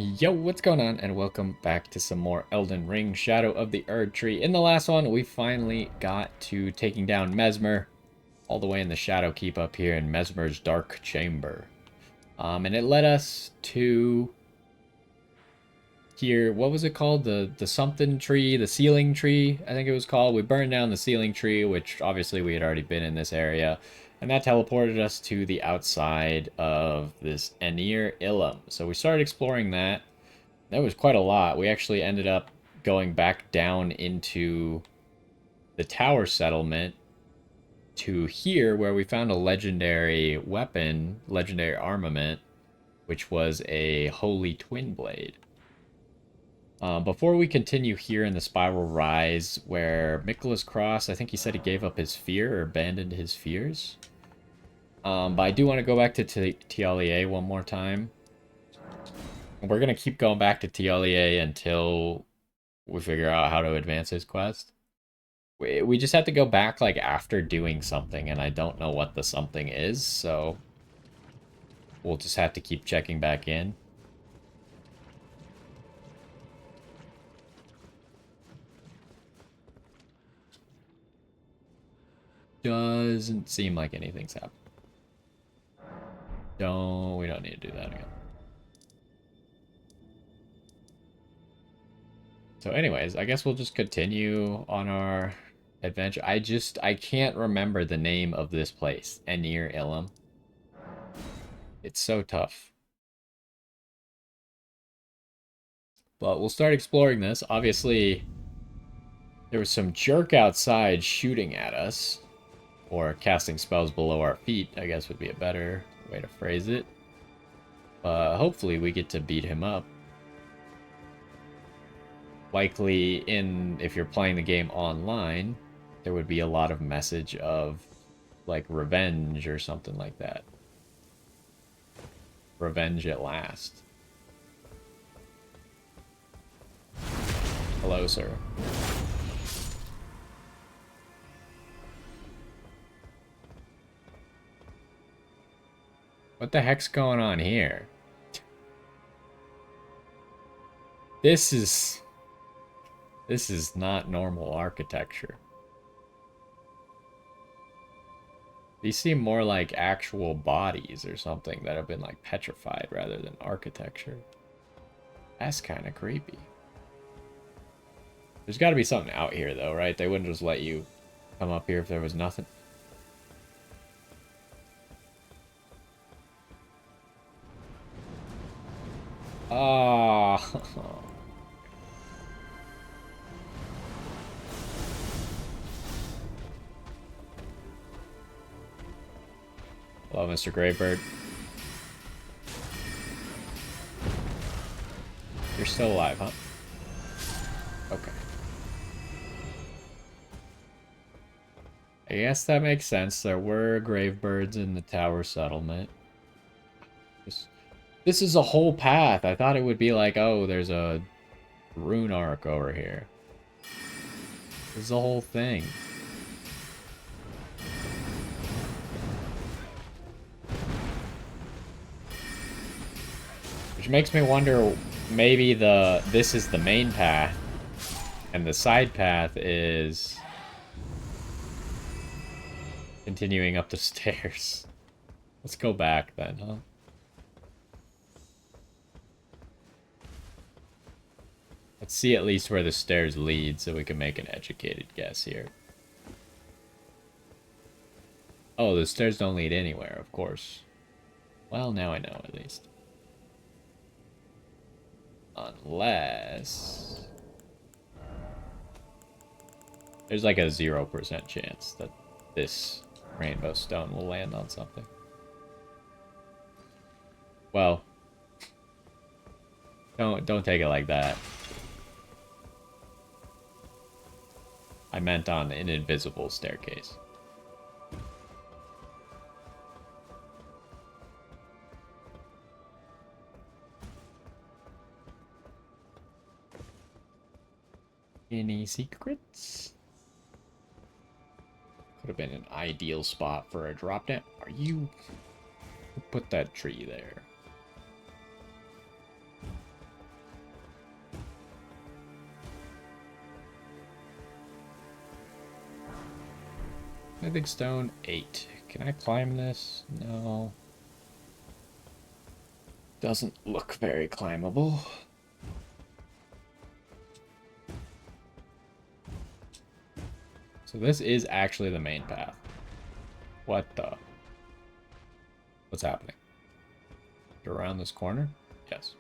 Yo, what's going on? And welcome back to some more Elden Ring Shadow of the Erdtree. In the last one, we finally got to taking down Mesmer, all the way in the Shadow Keep up here in Mesmer's Dark Chamber. And it led us to here, what was it called? The something tree, the ceiling tree, I think it was called. We burned down the ceiling tree, which obviously we had already been in this area. And that teleported us to the outside of this Anir Ilum. So we started exploring that. That was quite a lot. We actually ended up going back down into the tower settlement to here where we found a legendary weapon, legendary armament, which was a holy twin blade. Before we continue here in the Spiral Rise, where Michaelis Cross, I think he said he gave up his fear or abandoned his fears. But I do want to go back to Tialia one more time. We're going to keep going back to Tialia until we figure out how to advance his quest. We just have to go back like after doing something, and I don't know what the something is, so we'll just have to keep checking back in. Doesn't seem like anything's happened. We don't need to do that again. So anyways, I guess we'll just continue on our adventure. I can't remember the name of this place, Anir Ilum. It's so tough. But we'll start exploring this. Obviously, there was some jerk outside shooting at us. Or casting spells below our feet, I guess would be a better way to phrase it. Hopefully we get to beat him up. Likely if you're playing the game online, there would be a lot of message of like revenge or something like that. Revenge at last. Hello, sir. What the heck's going on here? This is not normal architecture. These seem more like actual bodies or something that have been like petrified rather than architecture. That's kind of creepy. There's got to be something out here though, right? They wouldn't just let you come up here if there was nothing. Oh. Hello, Mr. Greybird. You're still alive, huh? Okay. I guess that makes sense. There were gravebirds in the tower settlement. This is a whole path. I thought it would be like, oh, there's a rune arc over here. This is the whole thing. Which makes me wonder, maybe this is the main path, and the side path is continuing up the stairs. Let's go back then, huh? Let's see at least where the stairs lead so we can make an educated guess here. Oh, the stairs don't lead anywhere, of course. Well, now I know at least. Unless there's like a 0% chance that this rainbow stone will land on something. Well, don't take it like that. I meant on an invisible staircase. Any secrets? Could have been an ideal spot for a drop down. Are you... Who put that tree there? Smithing stone 8. Can I climb this? No. Doesn't look very climbable. So this is actually the main path. What the? What's happening? Around this corner? Yes.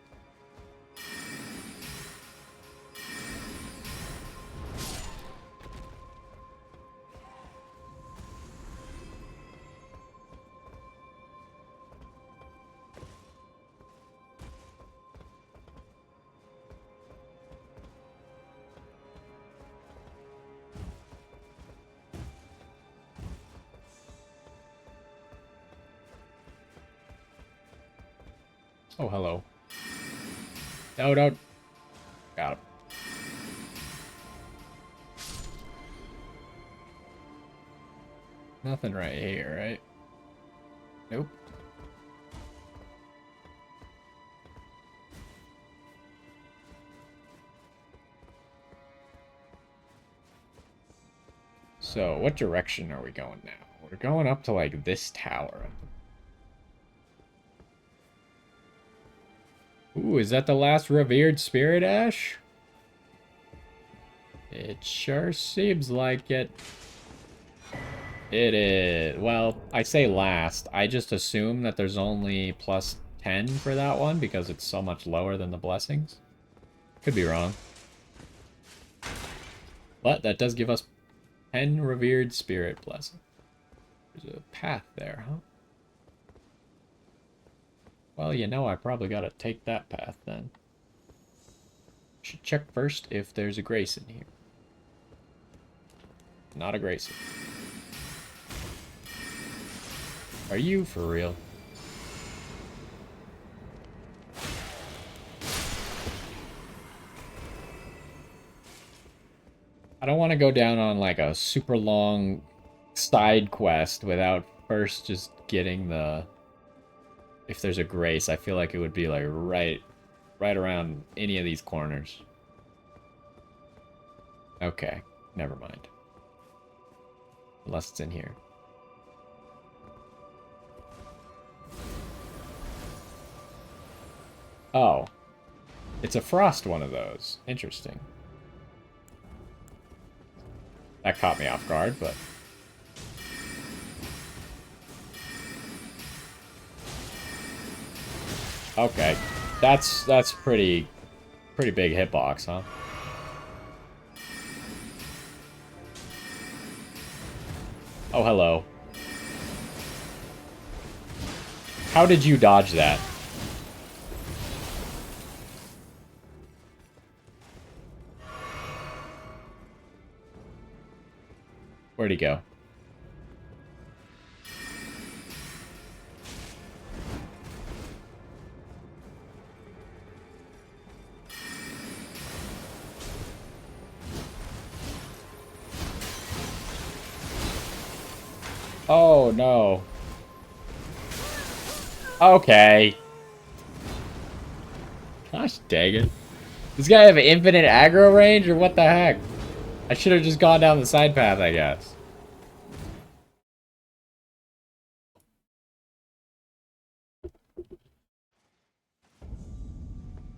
Oh, hello. No, don't. Got him. Nothing right here, right? Nope. So, what direction are we going now? We're going up to, like, this tower. Ooh, is that the last revered spirit, Ash? It sure seems like it. It is. Well, I say last. I just assume that there's only plus 10 for that one because it's so much lower than the blessings. Could be wrong. But that does give us 10 revered spirit blessings. There's a path there, huh? Well, you know I probably gotta take that path then. Should check first if there's a grace in here. Not a grace. Are you for real? I don't want to go down on like a super long side quest without first just getting the... If there's a grace, I feel like it would be like right around any of these corners. Okay, never mind. Unless it's in here. Oh. It's a frost one of those. Interesting. That caught me off guard, but... Okay. That's pretty big hitbox, huh? Oh, hello. How did you dodge that? Where'd he go? Oh, no. Okay. Gosh dang it. Does this guy have an infinite aggro range, or what the heck? I should have just gone down the side path, I guess.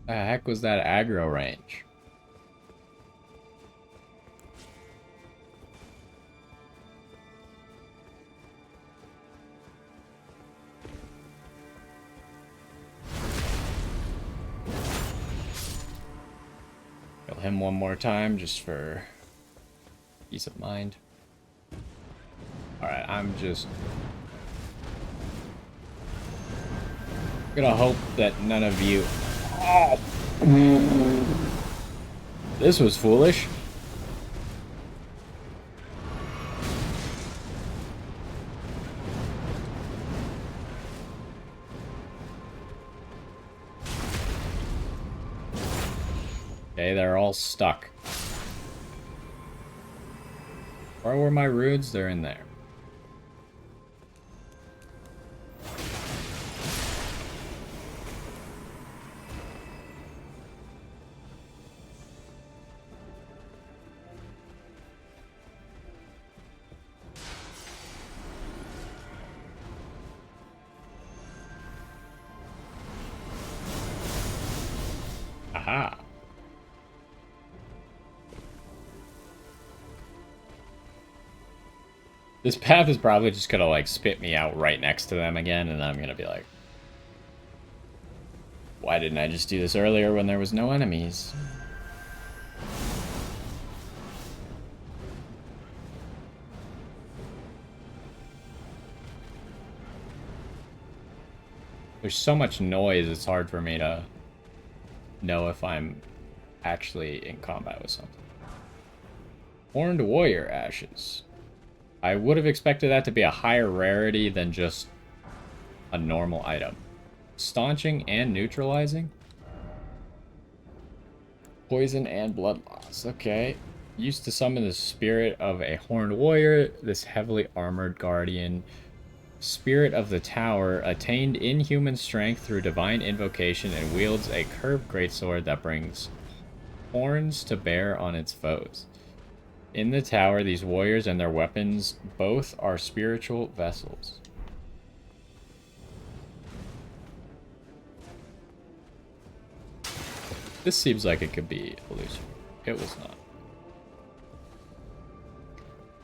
The heck was that aggro range? Kill him one more time, just for peace of mind. Alright, I'm just gonna hope that none of you... Oh! This was foolish. Okay, they're all stuck. Where were my runes? They're in there. Aha. This path is probably just gonna, like, spit me out right next to them again, and I'm gonna be like, why didn't I just do this earlier when there was no enemies? There's so much noise, it's hard for me to know if I'm actually in combat with something. Horned Warrior Ashes. I would have expected that to be a higher rarity than just a normal item. Staunching and neutralizing? Poison and blood loss. Okay. Used to summon the spirit of a horned warrior, this heavily armored guardian. Spirit of the Tower attained inhuman strength through divine invocation and wields a curved greatsword that brings horns to bear on its foes. In the tower, these warriors and their weapons both are spiritual vessels. This seems like it could be illusion. It was not.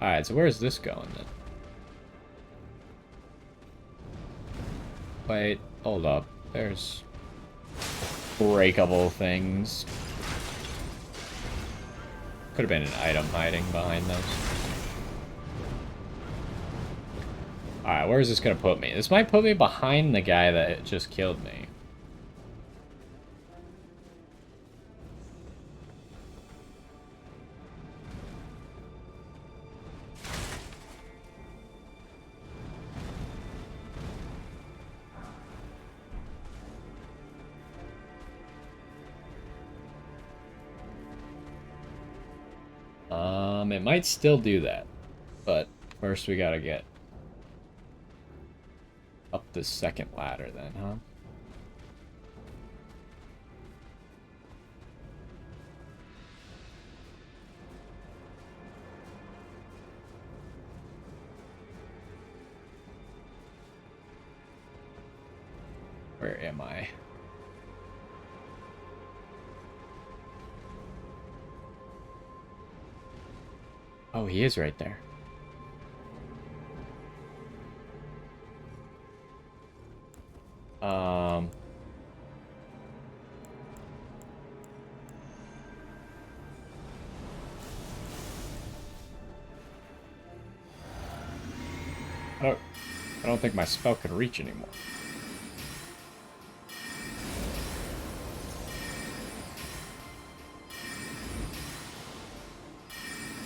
Alright, so where is this going then? Wait, hold up. There's breakable things. Could have been an item hiding behind those. Alright, where is this going to put me? This might put me behind the guy that just killed me. It might still do that, but first we gotta get up the second ladder then, huh? Where am I? Oh, he is right there. Oh, I don't think my spell can reach anymore.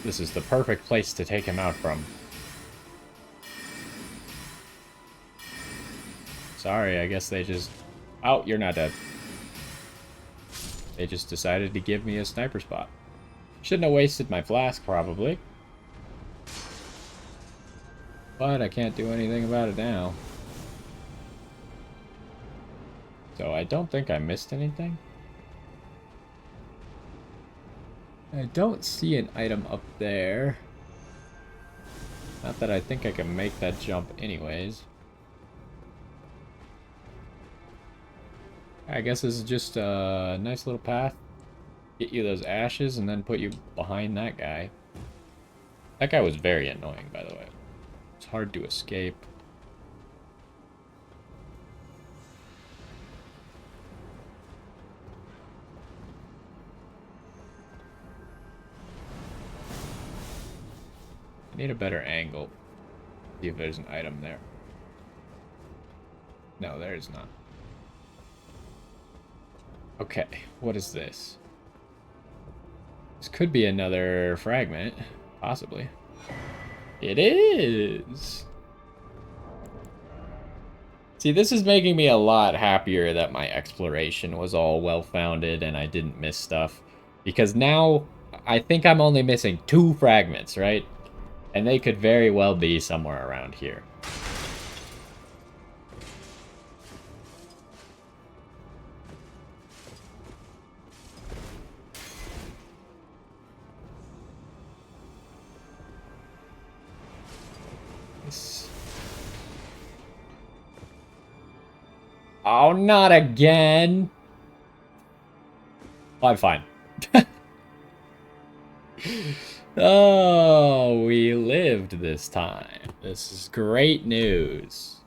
This is the perfect place to take him out from. Sorry, I guess they just... Oh, you're not dead. They just decided to give me a sniper spot. Shouldn't have wasted my flask, probably. But I can't do anything about it now. So I don't think I missed anything. I don't see an item up there. Not that I think I can make that jump anyways. I guess this is just a nice little path. Get you those ashes and then put you behind that guy. That guy was very annoying, by the way. It's hard to escape. I need a better angle. See if there's an item there. No, there is not. Okay, what is this? This could be another fragment, possibly. It is! See, this is making me a lot happier that my exploration was all well-founded and I didn't miss stuff. Because now, I think I'm only missing 2 fragments, right? And they could very well be somewhere around here. Oh, not again! I'm fine. Oh, we lived this time. This is great news.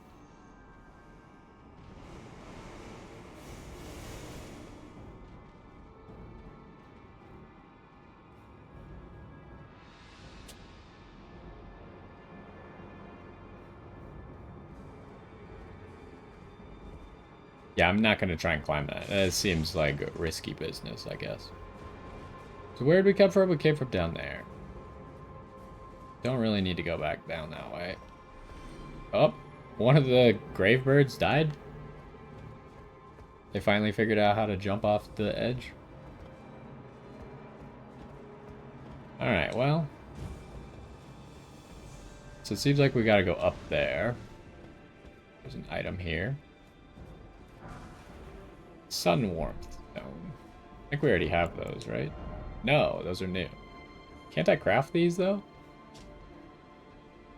Yeah, I'm not going to try and climb that. That seems like a risky business, I guess. So where did we come from? We came from down there. Don't really need to go back down that way. Oh, one of the grave birds died. They finally figured out how to jump off the edge. Alright, well. So it seems like we gotta go up there. There's an item here. Sun warmth stone. I think we already have those, right? No, those are new. Can't I craft these, though?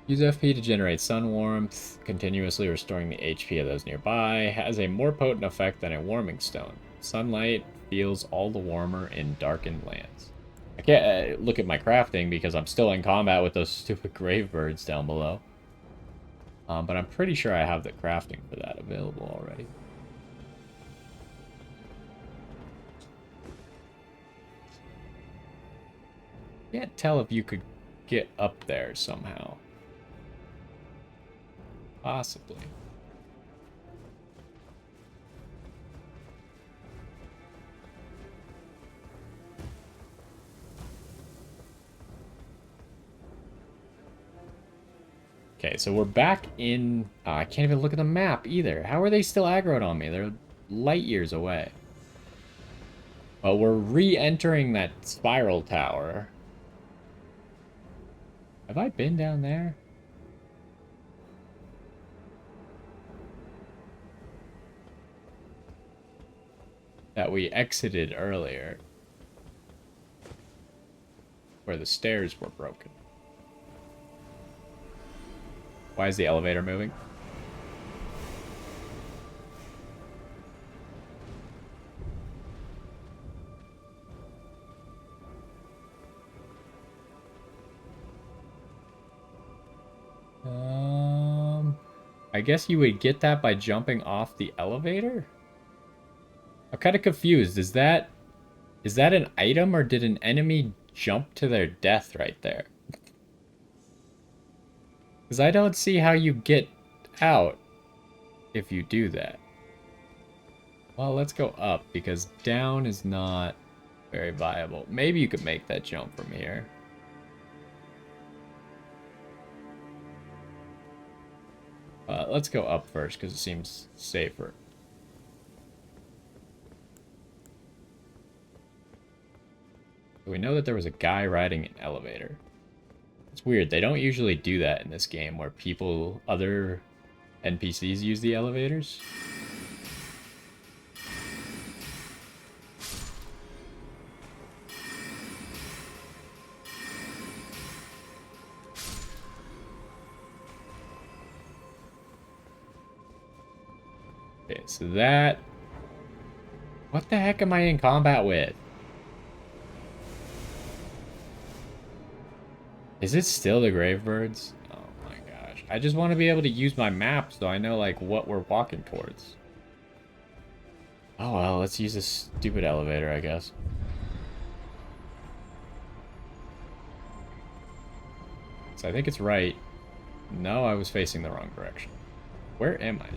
Use FP to generate sun warmth, continuously restoring the HP of those nearby. Has a more potent effect than a warming stone. Sunlight feels all the warmer in darkened lands. I can't look at my crafting because I'm still in combat with those stupid grave birds down below. But I'm pretty sure I have the crafting for that available already. Can't tell if you could get up there somehow. Possibly. Okay, so we're back in... I can't even look at the map either. How are they still aggroed on me? They're light years away. But we're re-entering that spiral tower. Have I been down there? That we exited earlier. Where the stairs were broken. Why is the elevator moving? I guess you would get that by jumping off the elevator? I'm kind of confused. Is that an item or did an enemy jump to their death right there? Because I don't see how you get out if you do that. Well, let's go up because down is not very viable. Maybe you could make that jump from here. Let's go up first because it seems safer. We know that there was a guy riding an elevator. It's weird. They don't usually do that in this game where other NPCs use the elevators. Okay, so that... What the heck am I in combat with? Is it still the Gravebirds? Oh my gosh. I just want to be able to use my map so I know, like, what we're walking towards. Oh well, let's use this stupid elevator, I guess. So I think it's right. No, I was facing the wrong direction. Where am I?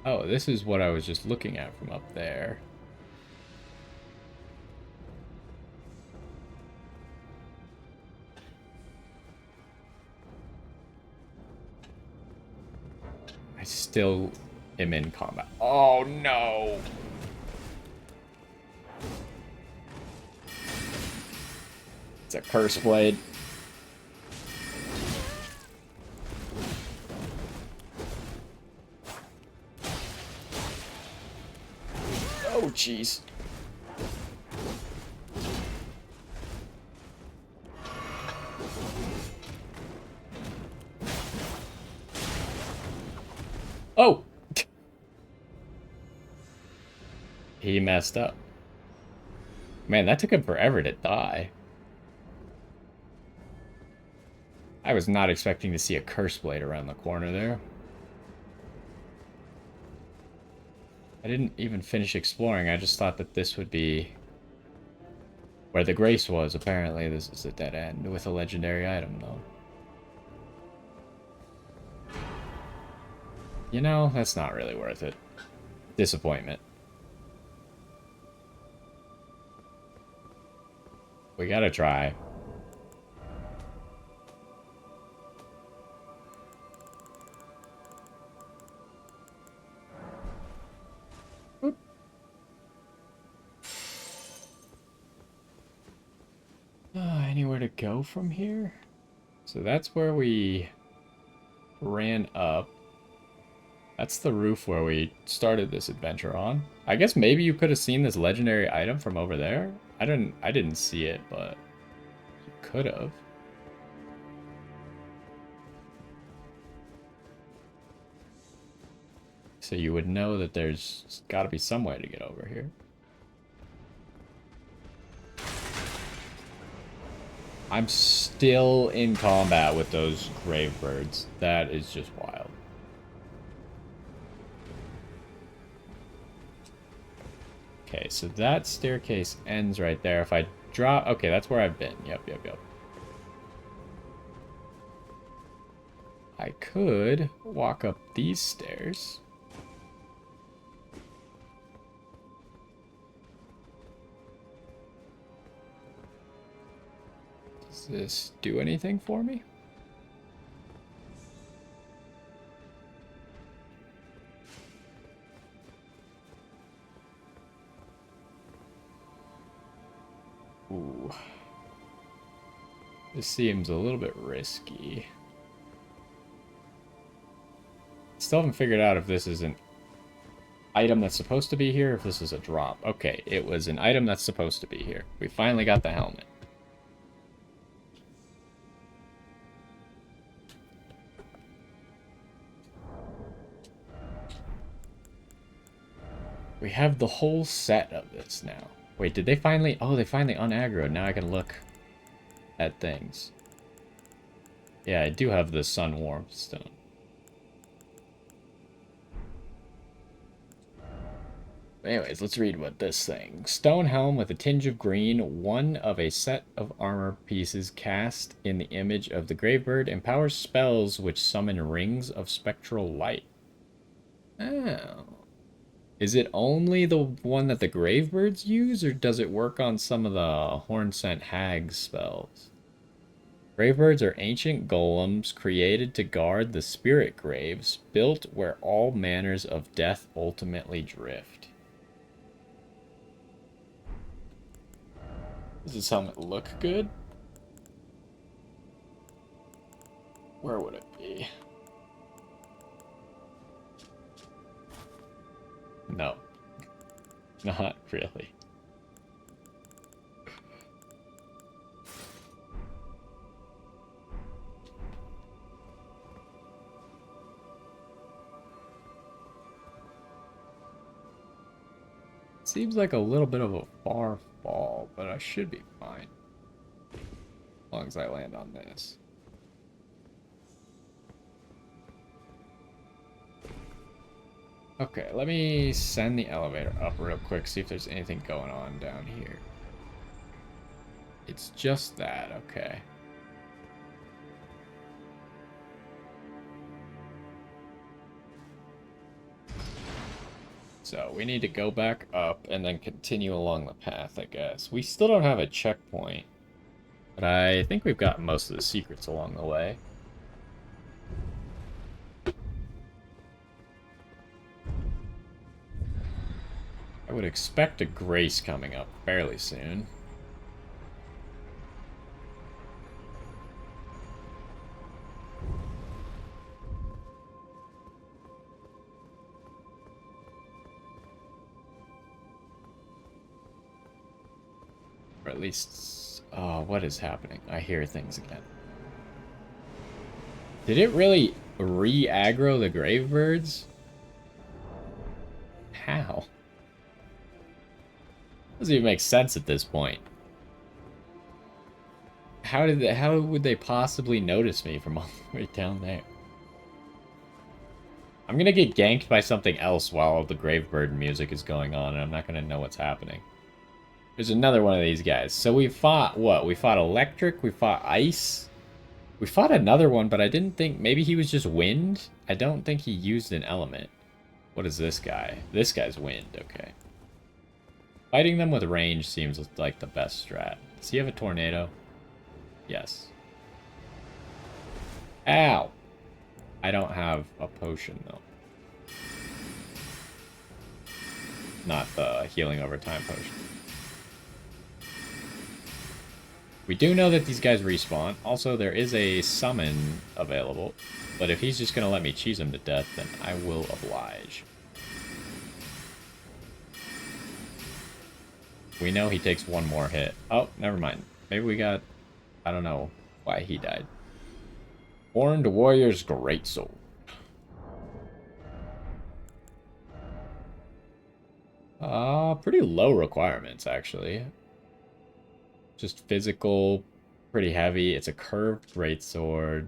Oh, this is what I was just looking at from up there. I still am in combat. Oh no! It's a curse blade. Oh jeez. Oh! He messed up. Man, that took him forever to die. I was not expecting to see a curse blade around the corner there. I didn't even finish exploring. I just thought that this would be where the grace was. Apparently, this is a dead end with a legendary item, though. You know, that's not really worth it. Disappointment. We gotta try. Oop. Anywhere to go from here? So that's where we ran up. That's the roof where we started this adventure on. I guess maybe you could have seen this legendary item from over there. I didn't see it, but you could have. So you would know that there's got to be some way to get over here. I'm still in combat with those grave birds. That is just wild. Okay, so that staircase ends right there. If I drop... Okay, that's where I've been. Yep. I could walk up these stairs. Does this do anything for me? Ooh. This seems a little bit risky. Still haven't figured out if this is an item that's supposed to be here, or if this is a drop. Okay, it was an item that's supposed to be here. We finally got the helmet. We have the whole set of this now. Wait, did they finally... Oh, they finally unaggroed. Now I can look at things. Yeah, I do have the sun warmth stone. Anyways, let's read what this thing. Stone helm with a tinge of green, one of a set of armor pieces cast in the image of the Gravebird, empowers spells which summon rings of spectral light. Oh. Is it only the one that the Gravebirds use, or does it work on some of the Horn-Sent Hags spells? Gravebirds are ancient golems created to guard the spirit graves, built where all manners of death ultimately drift. Does this helmet look good? Where would it be? No. Not really. Seems like a little bit of a far fall, but I should be fine. As long as I land on this. Okay, let me send the elevator up real quick, see if there's anything going on down here. It's just that, okay. So we need to go back up and then continue along the path, I guess. We still don't have a checkpoint, but I think we've got most of the secrets along the way. I would expect a grace coming up fairly soon. Or at least... Oh, what is happening? I hear things again. Did it really re-aggro the Gravebirds? How? Doesn't even make sense at this point. How would they possibly notice me from all the way down there? I'm gonna get ganked by something else while the Graveburden music is going on, and I'm not gonna know what's happening. There's another one of these guys. So we fought what? We fought electric, we fought ice. We fought another one, but I didn't think... Maybe he was just wind? I don't think he used an element. What is this guy? This guy's wind, okay. Fighting them with range seems like the best strat. Does he have a tornado? Yes. Ow! I don't have a potion, though. Not the healing over time potion. We do know that these guys respawn. Also, there is a summon available. But if he's just going to let me cheese him to death, then I will oblige. We know he takes one more hit. Oh, never mind. Maybe we got... I don't know why he died. Horned Warrior's Greatsword. Pretty low requirements, actually. Just physical, pretty heavy. It's a curved greatsword.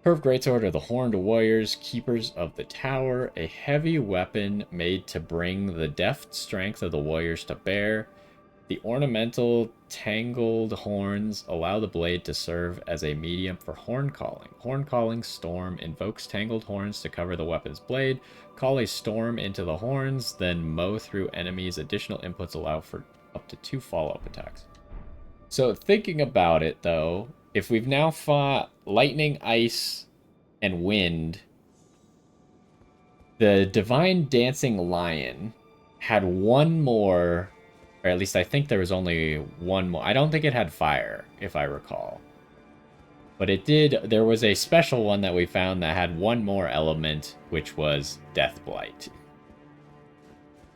Curved greatsword are the Horned Warriors, keepers of the tower, a heavy weapon made to bring the deft strength of the warriors to bear. The ornamental tangled horns allow the blade to serve as a medium for horn calling. Horn calling storm invokes tangled horns to cover the weapon's blade. Call a storm into the horns, then mow through enemies. Additional inputs allow for up to 2 follow-up attacks. So thinking about it, though, if we've now fought lightning, ice, and wind, the Divine Dancing Lion had one more, or at least I think there was only one more. I don't think it had fire, if I recall. But it did, there was a special one that we found that had one more element, which was Deathblight.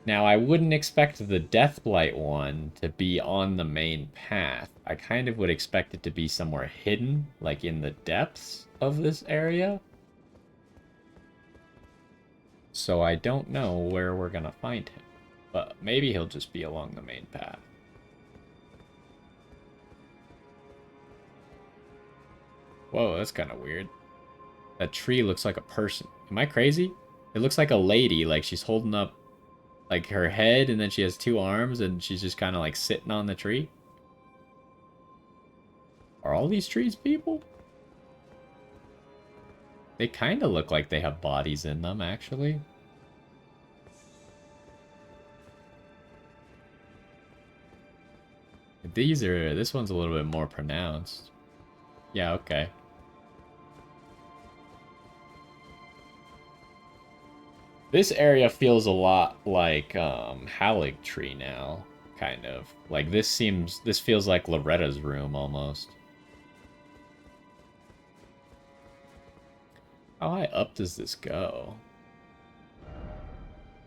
Now, I wouldn't expect the Deathblight one to be on the main path. I kind of would expect it to be somewhere hidden, like in the depths of this area. So I don't know where we're gonna find him. But maybe he'll just be along the main path. Whoa, that's kind of weird. That tree looks like a person. Am I crazy? It looks like a lady, like she's holding up like her head and then she has 2 arms and she's just kind of like sitting on the tree. Are all these trees people? They kind of look like they have bodies in them, actually. This one's a little bit more pronounced. Yeah, okay. This area feels a lot like Erdtree now, kind of. Like this feels like Loretta's room almost. How high up does this go?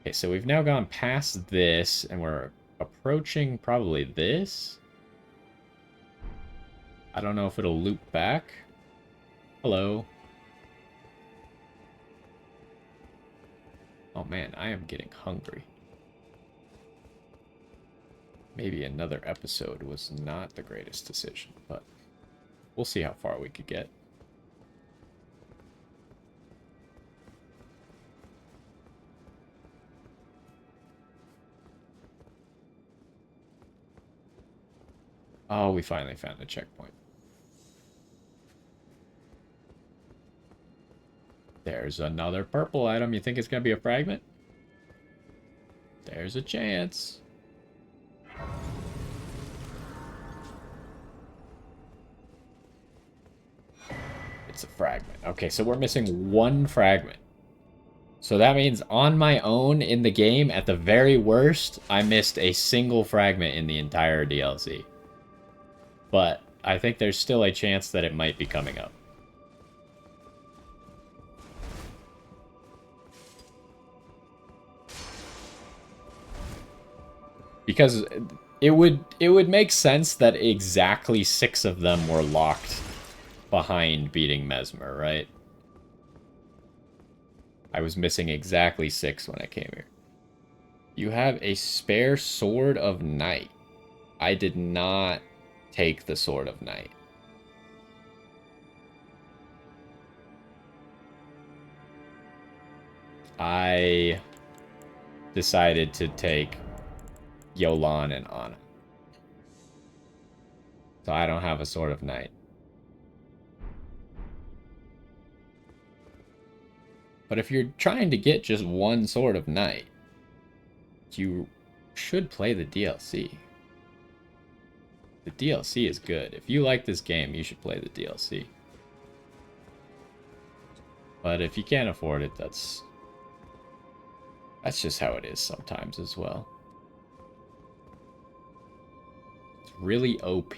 Okay, so we've now gone past this and we're approaching probably this. I don't know if it'll loop back. Hello. Oh man, I am getting hungry. Maybe another episode was not the greatest decision, but we'll see how far we could get. Oh, we finally found a checkpoint. There's another purple item. You think it's going to be a fragment? There's a chance. It's a fragment. Okay, so we're missing 1 fragment. So that means on my own in the game, at the very worst, I missed a single fragment in the entire DLC. But I think there's still a chance that it might be coming up. Because it would make sense that exactly 6 of them were locked behind beating Mesmer, right? I was missing exactly 6 when I came here. You have a spare Sword of Night. I did not take the Sword of Night. I decided to take Yolan and Ana. So I don't have a Sword of Night. But if you're trying to get just one Sword of Night, you should play the DLC. The DLC is good. If you like this game, you should play the DLC. But if you can't afford it, that's just how it is sometimes as well. It's really OP.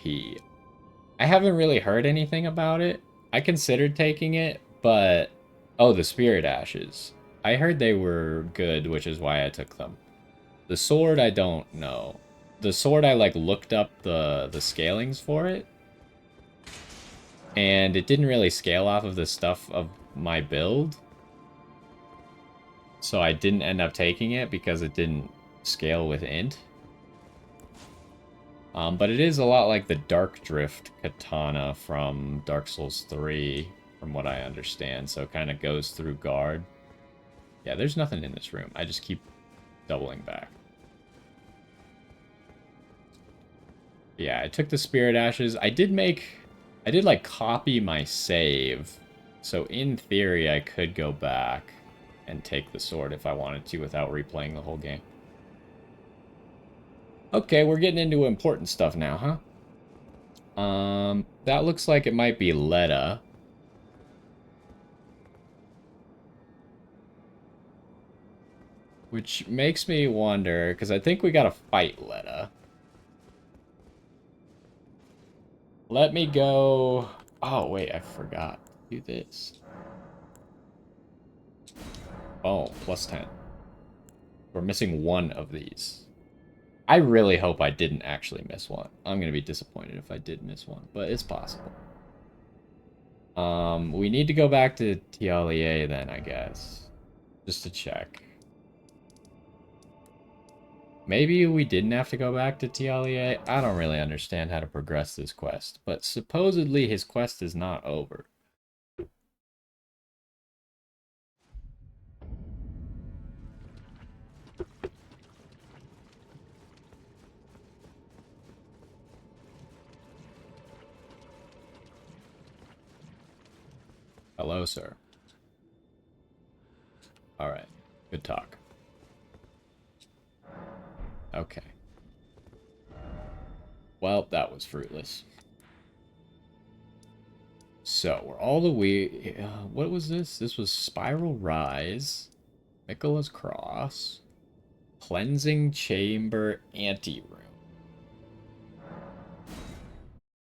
I haven't really heard anything about it. I considered taking it, but... Oh, the Spirit Ashes. I heard they were good, which is why I took them. The sword, I don't know. The sword, I, like, looked up the scalings for it. And it didn't really scale off of the stuff of my build. So I didn't end up taking it because it didn't scale with int. But it is a lot like the Dark Drift katana from Dark Souls 3, from what I understand. So it kind of goes through guard. Yeah, there's nothing in this room. I just keep doubling back. Yeah, I took the Spirit Ashes. I did like copy my save. So in theory, I could go back and take the sword if I wanted to without replaying the whole game. Okay, we're getting into important stuff now, huh? That looks like it might be Leda. Which makes me wonder, because I think we gotta fight Leda. Let me go... Oh, wait, I forgot. Do this. Oh, plus 10. We're missing one of these. I really hope I didn't actually miss one. I'm going to be disappointed if I did miss one, but it's possible. We need to go back to Tialie then, I guess. Just to check. Maybe we didn't have to go back to Tialie. I don't really understand how to progress this quest, but supposedly his quest is not over. Hello, sir. Alright. Good talk. Okay. Well, that was fruitless. So, we're all the way... what was this? This was Spiral Rise, Michaela's Cross, Cleansing Chamber, Anteroom.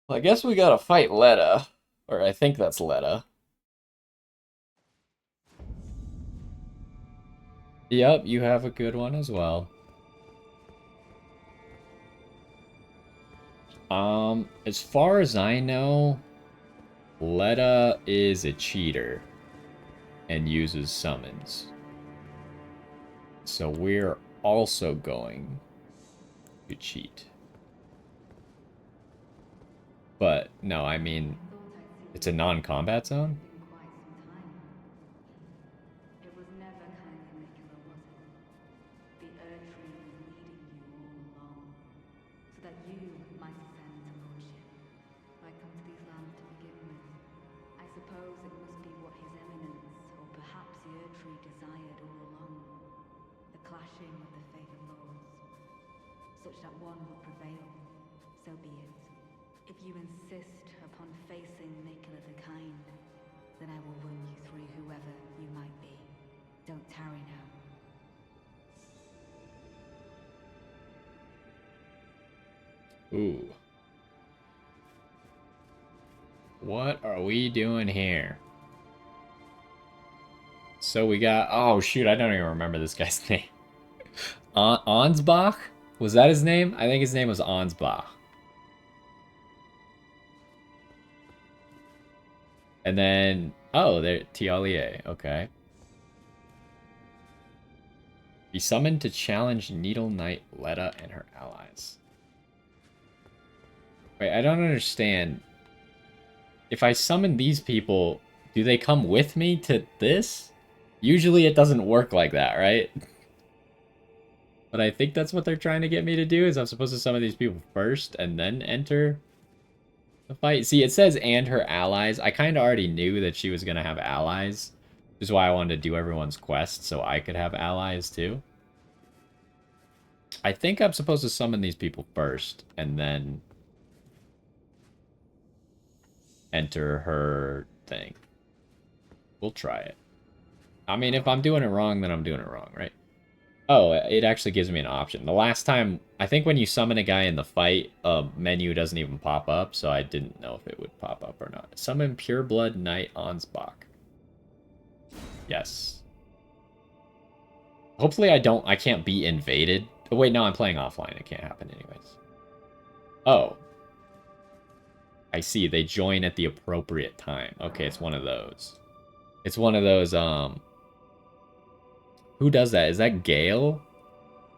Well, I guess we gotta fight Leda. Or I think that's Leda. Yep, you have a good one as well. As far as I know, Leda is a cheater and uses summons. So we're also going to cheat. But, no, I mean, it's a non-combat zone? It was never kindly Nicola, was it? The Erdtree was leading you all along, so that you might ascend to lordship, might come to these lands to begin with. I suppose it must be what His Eminence, or perhaps the Erdtree, desired all along. The clashing of the favored lords, such that one would prevail. So be it. If you insist upon facing Nicola the Kind, then I will run you through whoever you might be. Don't tarry now. Ooh. What are we doing here? So we got... Oh, shoot, I don't even remember this guy's name. Ansbach? Was that his name? I think his name was Ansbach. And then... Oh, there... Tialie. Okay. Be summoned to challenge Needle Knight Leda and her allies. Wait, I don't understand. If I summon these people, do they come with me to this? Usually it doesn't work like that, right? But I think that's what they're trying to get me to do, is I'm supposed to summon these people first and then enter the fight. See, it says and her allies. I kind of already knew that she was going to have allies. Which is why I wanted to do everyone's quest so I could have allies too. I think I'm supposed to summon these people first and then enter her thing. We'll try it. I mean, if I'm doing it wrong, then I'm doing it wrong, right? Oh, it actually gives me an option. The last time, I think when you summon a guy in the fight, a menu doesn't even pop up, so I didn't know if it would pop up or not. Summon Pureblood Knight Ansbach. Yes. Hopefully I can't be invaded. Oh, wait, no, I'm playing offline. It can't happen anyways. Oh. I see. They join at the appropriate time. Okay, it's one of those. It's one of those, Who does that? Is that Gale?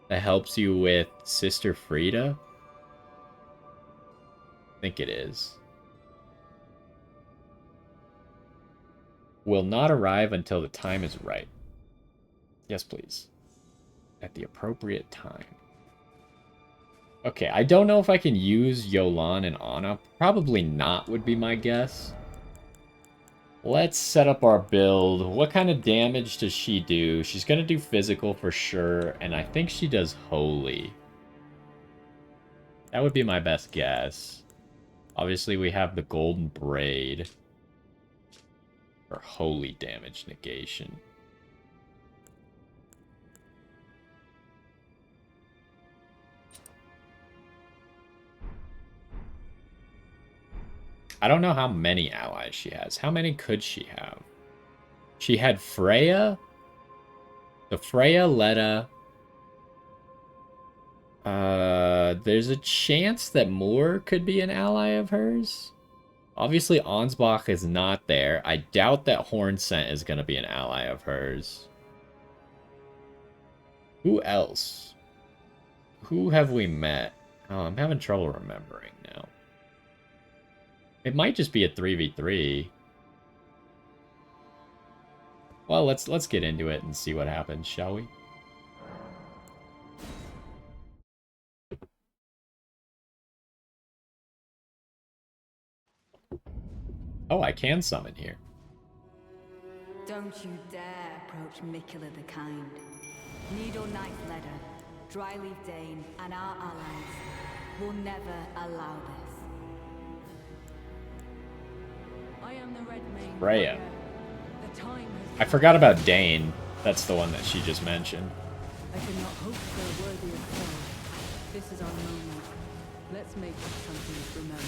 That helps you with Sister Frida? I think it is. Will not arrive until the time is right. Yes, please. At the appropriate time. Okay, I don't know if I can use Yolan and Ana. Probably not would be my guess. Let's set up our build. What kind of damage does she do? She's going to do physical for sure, and I think she does holy. That would be my best guess. Obviously, we have the golden braid for holy damage negation. I don't know how many allies she has. How many could she have? She had Freya. The Freya, Leda. There's a chance that Moore could be an ally of hers. Obviously, Ansbach is not there. I doubt that Hornsent is going to be an ally of hers. Who else? Who have we met? Oh, I'm having trouble remembering now. It might just be a 3v3. Well, let's get into it and see what happens, shall we? Oh, I can summon here. Don't you dare approach Mikula the Kind. Needle Knight Leda, Dryleaf Dane, and our allies will never allow this. I am the Red Mane. Freya. The time has I forgot about Dane. That's the one that she just mentioned. I cannot hope they're worthy of foe. This is our moment. Let's make it something to remember.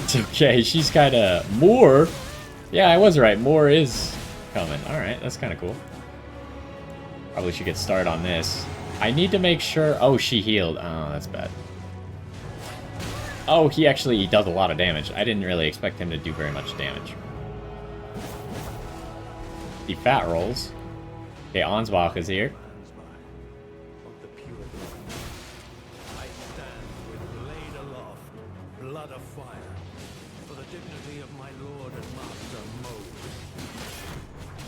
It's okay, she's kind of... Moore? Yeah, I was right. Moore is coming. Alright, that's kind of cool. Probably should get started on this. I need to make sure... Oh, she healed. Oh, that's bad. Oh, he actually does a lot of damage. I didn't really expect him to do very much damage. The fat rolls. Okay, Ansbach is here. I stand with blade aloft, blood of fire, for the dignity of my lord and master Mode.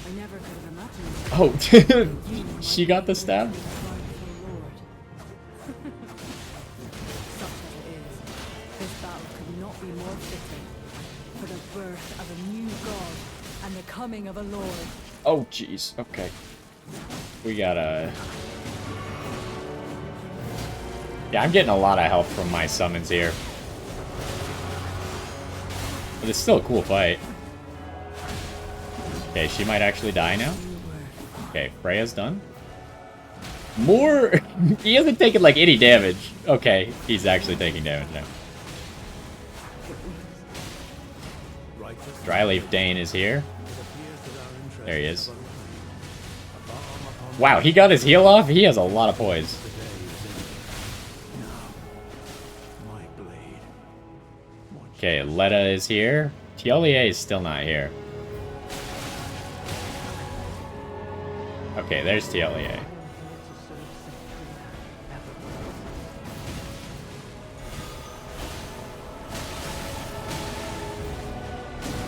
I never could have imagined. Oh, she got the stab? For the birth of a new god and the coming of a lord. Oh, jeez. Okay. We gotta... Yeah, I'm getting a lot of help from my summons here. But it's still a cool fight. Okay, she might actually die now. Okay, Freya's done. More... He hasn't taken, like, any damage. Okay, he's actually taking damage now. Dryleaf Dane is here. There he is. Wow, he got his heal off? He has a lot of poise. Okay, Leda is here. Tiolier is still not here. Okay, there's TLEA.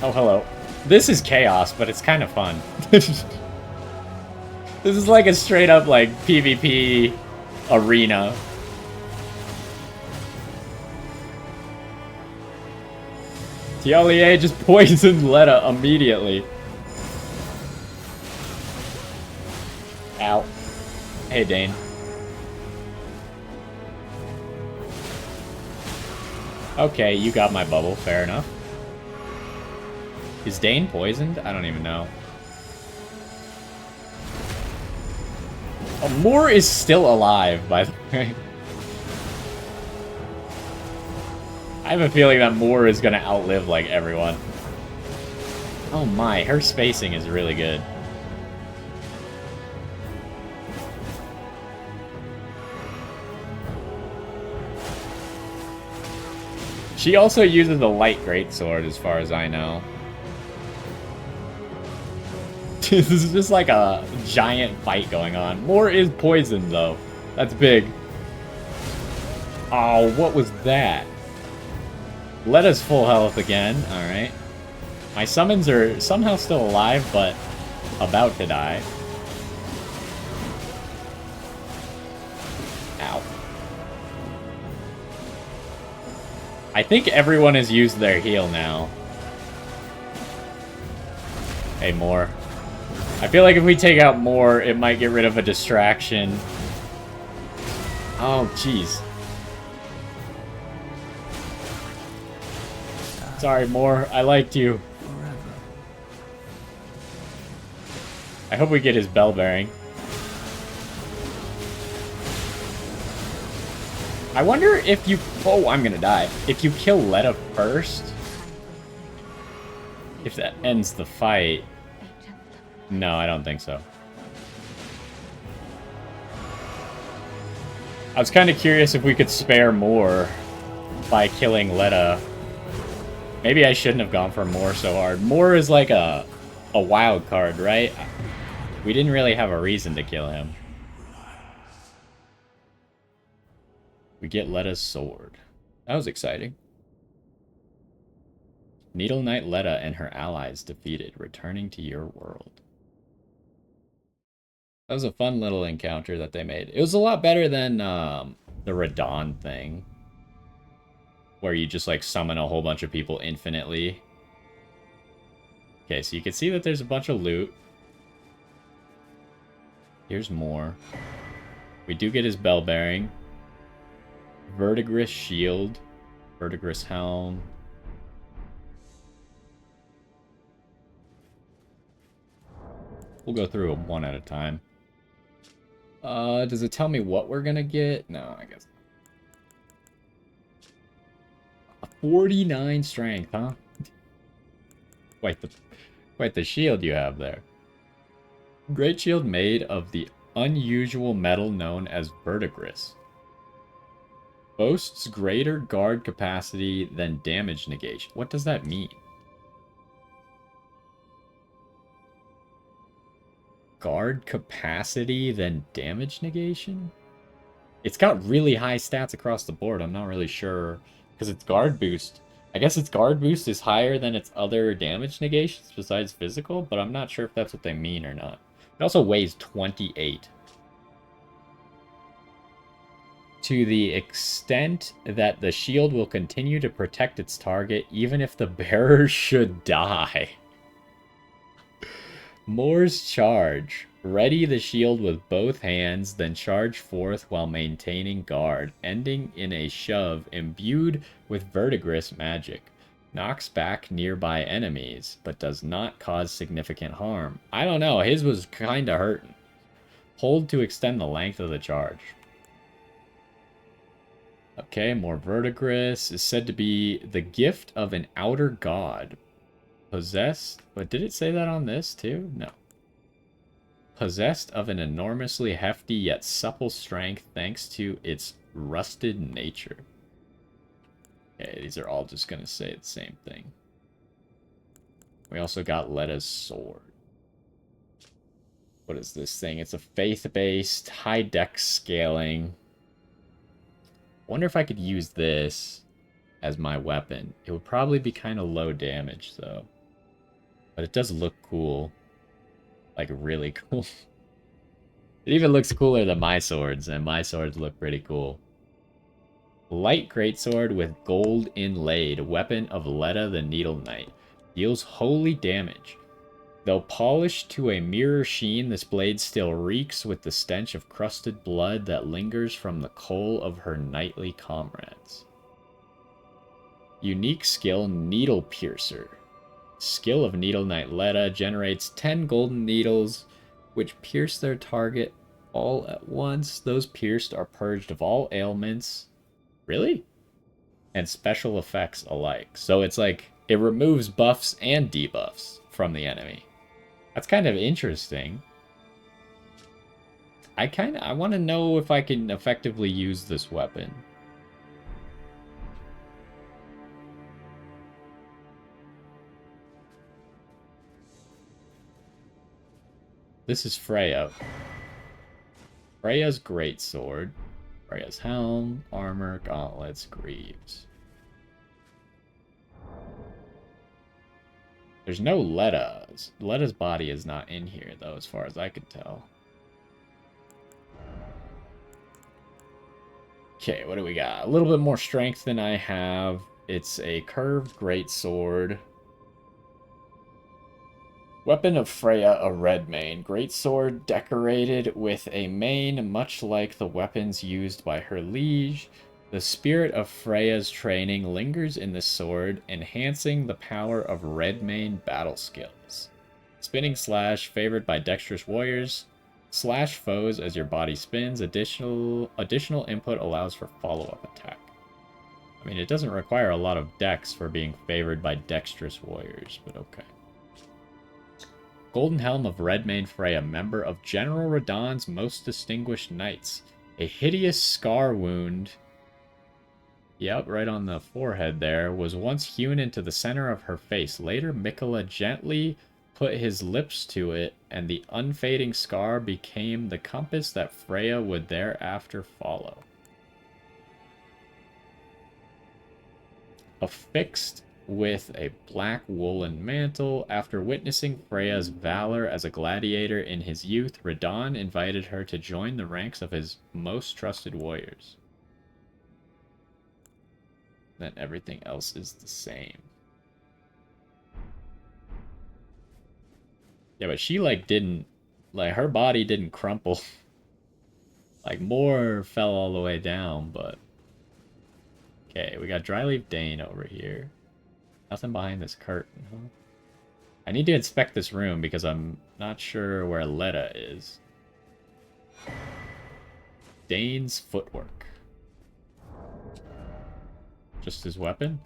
Oh, hello. This is chaos, but it's kind of fun. This is like a straight up like PvP arena. TLEA just poisoned Leda immediately. Ow. Hey, Dane. Okay, you got my bubble. Fair enough. Is Dane poisoned? I don't even know. Oh, Moore is still alive, by the way. I have a feeling that Moore is gonna outlive, like, everyone. Oh my, her spacing is really good. She also uses the light greatsword, as far as I know. This is just like a giant fight going on. Moore is poisoned, though. That's big. Oh, what was that? Leda's full health again. Alright. My summons are somehow still alive, but about to die. Ow. I think everyone has used their heal now. Hey, Moore. I feel like if we take out Moore, it might get rid of a distraction. Oh, jeez. Sorry, Moore. I liked you. I hope we get his bell bearing. I wonder if you... Oh, I'm gonna die. If you kill Leda first... If that ends the fight... No, I don't think so. I was kind of curious if we could spare more by killing Leda. Maybe I shouldn't have gone for Moore so hard. Moore is like a wild card, right? We didn't really have a reason to kill him. We get Leda's sword. That was exciting. Needle Knight Leda and her allies defeated, returning to your world. That was a fun little encounter that they made. It was a lot better than the Radon thing. Where you just like summon a whole bunch of people infinitely. Okay, so you can see that there's a bunch of loot. Here's more. We do get his bell bearing. Verdigris shield. Verdigris helm. We'll go through them one at a time. Does it tell me what we're gonna get? No, I guess not. 49 strength, huh? Quite the shield you have there. Great shield made of the unusual metal known as verdigris. Boasts greater guard capacity than damage negation. What does that mean? Guard capacity than damage negation? It's got really high stats across the board. I'm not really sure. Because its guard boost. I guess its guard boost is higher than its other damage negations besides physical, but I'm not sure if that's what they mean or not. It also weighs 28. To the extent that the shield will continue to protect its target even if the bearer should die. Moore's charge. Ready the shield with both hands, then charge forth while maintaining guard, ending in a shove imbued with verdigris magic. Knocks back nearby enemies, but does not cause significant harm. I don't know, his was kinda hurting. Hold to extend the length of the charge. Okay, more verdigris is said to be the gift of an outer god. Possessed, but did it say that on this too? No. Possessed of an enormously hefty yet supple strength thanks to its rusted nature. Okay, these are all just going to say the same thing. We also got Leda's sword. What is this thing? It's a faith-based, high dex scaling. Wonder if I could use this as my weapon. It would probably be kind of low damage, though. But it does look cool. Like, really cool. It even looks cooler than my swords, and my swords look pretty cool. Light greatsword with gold inlaid. Weapon of Leda the Needle Knight. Deals holy damage. Though polished to a mirror sheen, this blade still reeks with the stench of crusted blood that lingers from the coal of her knightly comrades. Unique skill, Needle Piercer. Skill of Needle Knight Leda generates 10 golden needles, which pierce their target all at once. Those pierced are purged of all ailments. Really? And special effects alike. So it's like, it removes buffs and debuffs from the enemy. That's kind of interesting. I want to know if I can effectively use this weapon. This is Freya. Freya's greatsword. Freya's helm, armor, gauntlets, greaves. There's no Leda's. Leda's body is not in here, though, as far as I could tell. Okay, what do we got? A little bit more strength than I have. It's a curved greatsword. Weapon of Freya, a red mane. Greatsword decorated with a mane much like the weapons used by her liege. The spirit of Freya's training lingers in the sword, enhancing the power of Redmane battle skills. Spinning slash, favored by dexterous warriors. Slash foes as your body spins. Additional input allows for follow-up attack. I mean, it doesn't require a lot of dex for being favored by dexterous warriors, but okay. Golden Helm of Redmane Freya, member of General Radahn's most distinguished knights. A hideous scar wound... Yep, right on the forehead there, was once hewn into the center of her face. Later, Mikola gently put his lips to it, and the unfading scar became the compass that Freya would thereafter follow. Affixed with a black woolen mantle, after witnessing Freya's valor as a gladiator in his youth, Radahn invited her to join the ranks of his most trusted warriors. Then everything else is the same. Yeah, but she, like, didn't... Like, her body didn't crumple. Like, more fell all the way down, but... Okay, we got Dryleaf Dane over here. Nothing behind this curtain, huh? I need to inspect this room because I'm not sure where Leda is. Dane's footwork. Just his weapon?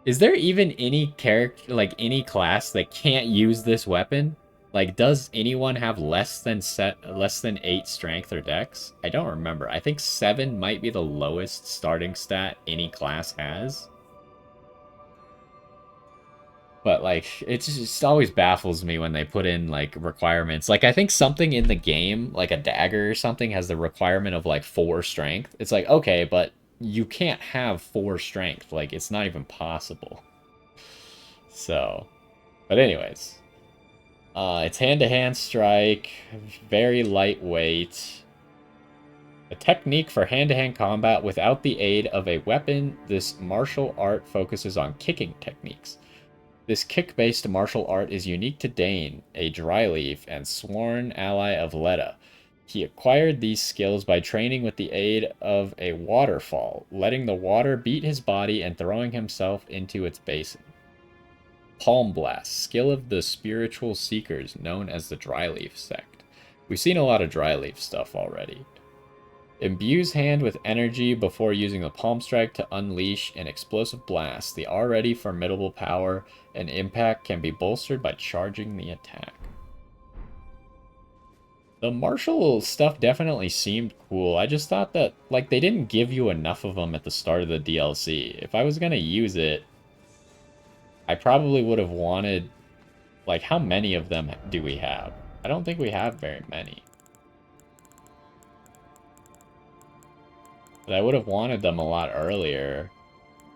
Is there even any character, like any class that can't use this weapon? Like, does anyone have less than 8 strength or dex? I don't remember. I think 7 might be the lowest starting stat any class has. But, like, it just always baffles me when they put in, like, requirements. Like, I think something in the game, like a dagger or something, has the requirement of, like, 4 strength. It's like, okay, but you can't have 4 strength. Like, it's not even possible. So, but anyways. It's hand-to-hand strike, very lightweight. A technique for hand-to-hand combat without the aid of a weapon, this martial art focuses on kicking techniques. This kick-based martial art is unique to Dane, a Dryleaf and sworn ally of Leda. He acquired these skills by training with the aid of a waterfall, letting the water beat his body and throwing himself into its basin. Palm Blast, skill of the spiritual seekers known as the Dryleaf sect. We've seen a lot of Dryleaf stuff already. Imbues hand with energy before using the Palm Strike to unleash an explosive blast. The already formidable power and impact can be bolstered by charging the attack. The martial stuff definitely seemed cool. I just thought that, like, they didn't give you enough of them at the start of the DLC. If I was gonna use it, I probably would have wanted Like, how many of them do we have? I don't think we have very many. But I would have wanted them a lot earlier.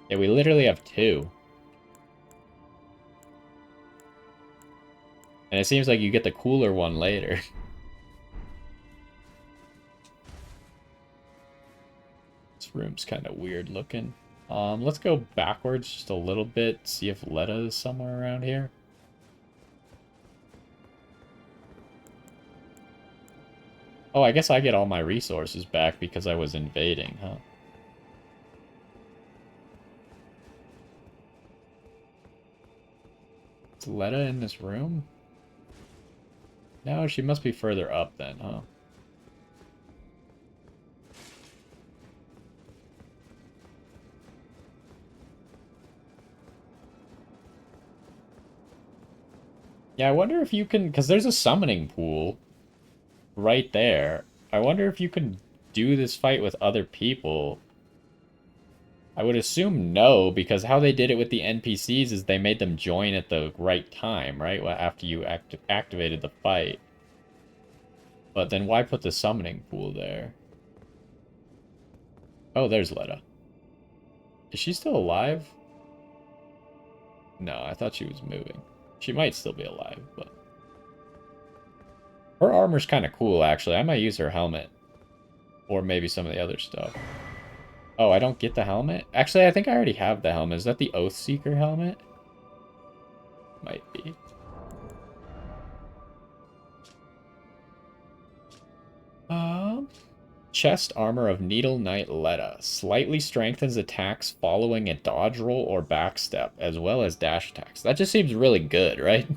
Yeah, we literally have 2. And it seems like you get the cooler one later. This room's kind of weird looking. Let's go backwards just a little bit, see if Leda is somewhere around here. Oh, I guess I get all my resources back because I was invading, huh? Is Leda in this room? No, she must be further up then, huh? Yeah, I wonder if you can, because there's a summoning pool right there. I wonder if you can do this fight with other people. I would assume no, because how they did it with the NPCs is they made them join at the right time, right? After you activated the fight. But then why put the summoning pool there? Oh, there's Leda. Is she still alive? No, I thought she was moving. She might still be alive, but... Her armor's kind of cool, actually. I might use her helmet. Or maybe some of the other stuff. Oh, I don't get the helmet? Actually, I think I already have the helmet. Is that the Oathseeker helmet? Might be. Chest armor of Needle Knight Leda. Slightly strengthens attacks following a dodge roll or backstep, as well as dash attacks. That just seems really good, right?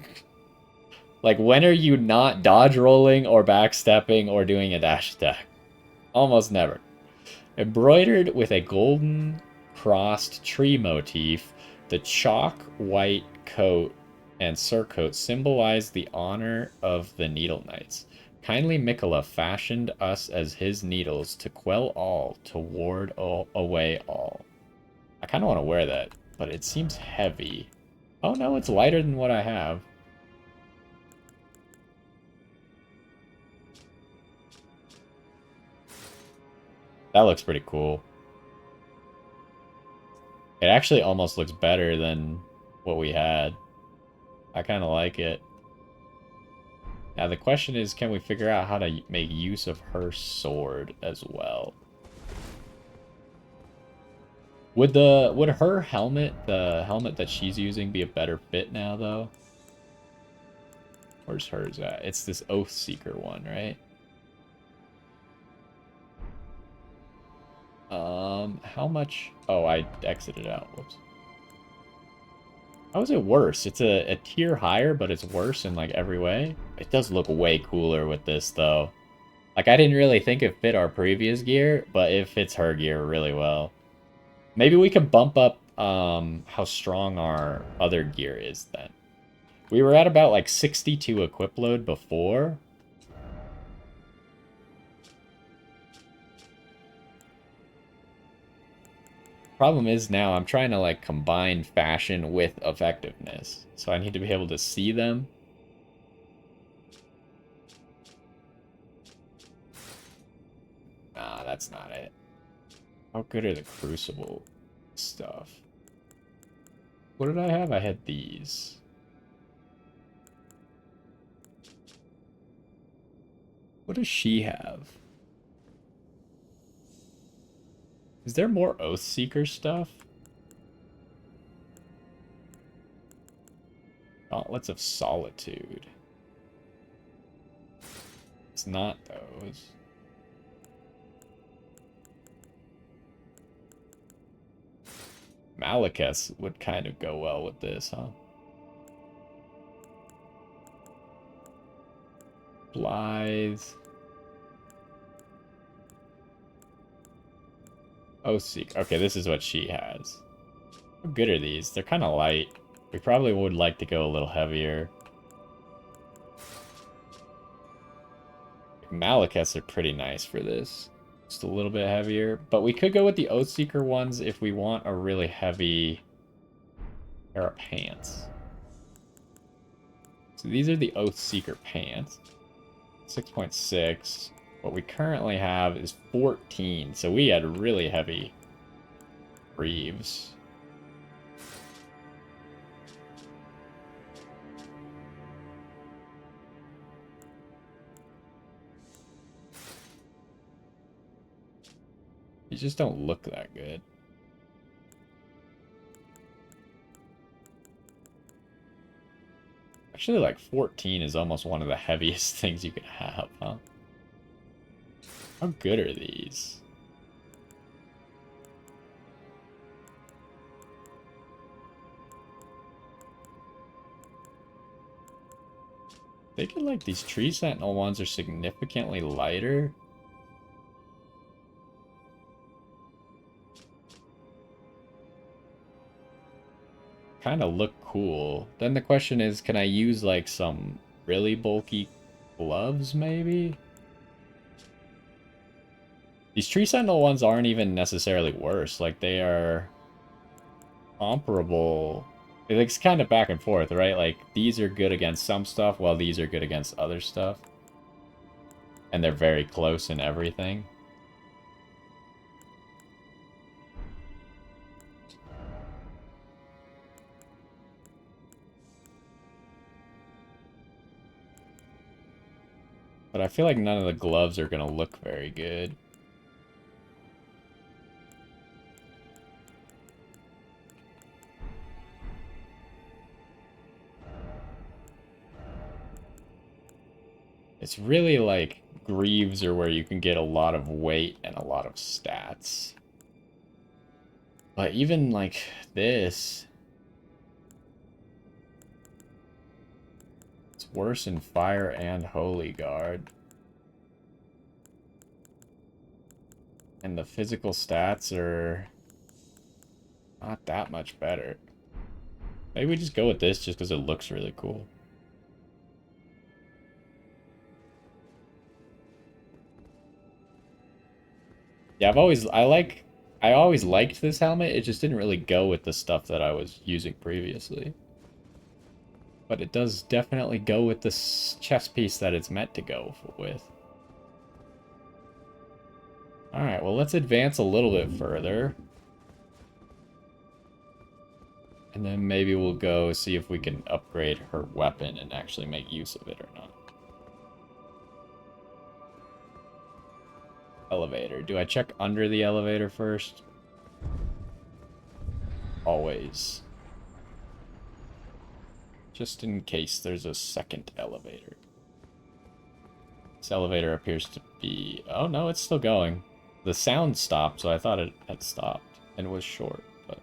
Like, when are you not dodge rolling or backstepping or doing a dash attack? Almost never. Embroidered with a golden crossed tree motif, the chalk white coat and surcoat symbolize the honor of the Needle Knights. Kindly Mikola fashioned us as his needles to quell all, to ward away all. I kind of want to wear that, but it seems heavy. Oh no, it's lighter than what I have. That looks pretty cool. It actually almost looks better than what we had. I kind of like it. Now the question is, can we figure out how to make use of her sword as well? Would her helmet, the helmet that she's using, be a better fit now though? Where's hers at? It's this Oathseeker one, right? How much? Oh, I exited out. Whoops. How is it worse? It's a tier higher, but it's worse in like every way. It does look way cooler with this though. Like I didn't really think it fit our previous gear, but it fits her gear really well. Maybe we can bump up how strong our other gear is then. We were at about like 62 equip load before. Problem is now I'm trying to like combine fashion with effectiveness. So I need to be able to see them. Nah, that's not it. How good are the crucible stuff? What did I have? I had these. What does she have? Is there more Oathseeker stuff? Gauntlets of Solitude. It's not those. Malekith would kind of go well with this, huh? Blythe. Oathseeker. Okay, this is what she has. How good are these? They're kind of light. We probably would like to go a little heavier. Malekiths are pretty nice for this. Just a little bit heavier. But we could go with the Oathseeker ones if we want a really heavy pair of pants. So these are the Oathseeker pants. 6.6. What we currently have is 14. So we had really heavy greaves. These just don't look that good. Actually, like 14 is almost one of the heaviest things you can have, huh? How good are these? They get like these tree sentinel ones are significantly lighter. Kind of look cool. Then the question is, can I use like some really bulky gloves maybe? These tree sentinel ones aren't even necessarily worse. Like they are comparable. It's kind of back and forth, right? Like these are good against some stuff while these are good against other stuff. And they're very close in everything. But I feel like none of the gloves are going to look very good. It's really like greaves are where you can get a lot of weight and a lot of stats. But even like this, it's worse in fire and holy guard. And the physical stats are not that much better. Maybe we just go with this just because it looks really cool. Yeah, I always liked this helmet. It just didn't really go with the stuff that I was using previously. But it does definitely go with the chest piece that it's meant to go with. Alright, well let's advance a little bit further. And then maybe we'll go see if we can upgrade her weapon and actually make use of it or not. Elevator. Do I check under the elevator first? Always. Just in case there's a second elevator. This elevator appears to be... Oh, no, it's still going. The sound stopped, so I thought it had stopped and was short, but...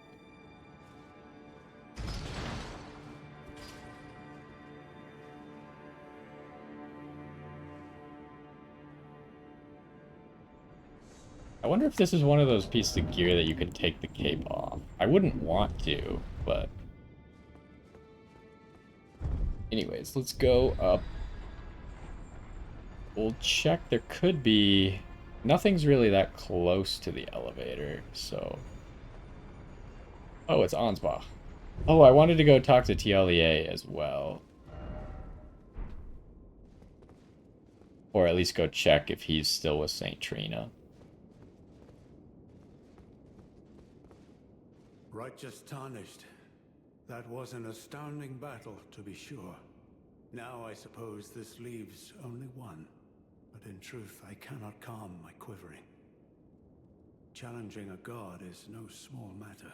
I wonder if this is one of those pieces of gear that you can take the cape off. I wouldn't want to, but... Anyways, let's go up. We'll check. There could be... Nothing's really that close to the elevator, so... Oh, it's Ansbach. Oh, I wanted to go talk to Tialier as well. Or at least go check if he's still with St. Trina. Righteous tarnished. That was an astounding battle, to be sure. Now I suppose this leaves only one. But in truth, I cannot calm my quivering. Challenging a god is no small matter.